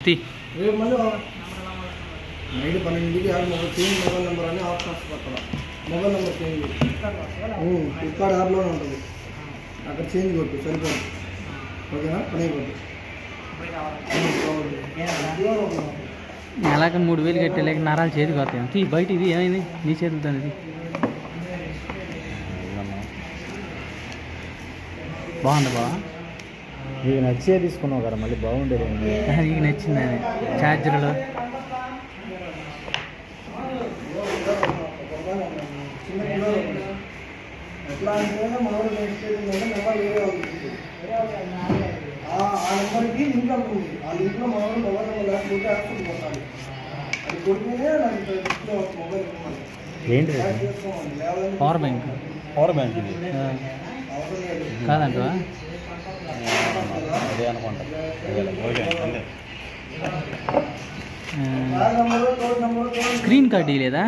రేపు మళ్ళీ night 12కి change mobile number అని ఆప్షన్స్ అక్కడ మొబైల్ నెంబర్ చేంజ్ ఫ్లిప్కార్ట్ యాప్లోనే ఉంటుంది. అక్కడ చేంజ్ కొట్టు సరిపోదు. ఓకేనా? పని కొట్టు. నెలకి 3000 కట్టేలేక నరాలు చేతికి వస్తాయి. బయట ఇది ఏమైంది నీ చేతులతో? ఇది బాగుంది బావా. నీకు నచ్చే తీసుకున్నావు కదా, మళ్ళీ బాగుండేది. నీకు నచ్చింది అది ఛార్జర్లు. ఎట్లా అంటే మామూలు నెంబర్ వేరే అవుతుంది. ఆ నెంబర్కి లింక్ అవుతుంది. ఆ లింక్లో మామూలు మొబైల్ నెంబర్ లేకపోతే యాక్సెప్ట్ కొట్టాలి. అది కొడితేనే నాకు మొబైల్ ఏంటి పవర్ బ్యాంక్. పవర్ బ్యాంక్ ఇది కాదంటవా? అదే అనుకుంటా. Screen card ఇలేదా?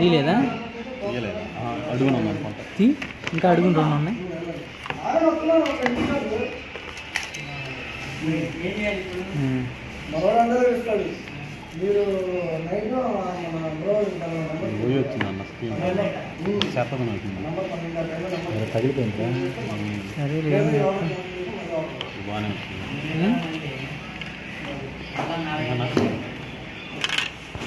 ఇలేదా? అడుగున్నాం అనుకుంటా. ఇంకా అడుగుని 2 ఉన్నాయి. మరోళ్ళందరూ ఇస్తాడు. మీరు నైట్ వచ్చిందన్న స్క్రీన్ చెప్పదు తగిలిపోయింది. సరే బాగానే వచ్చింది.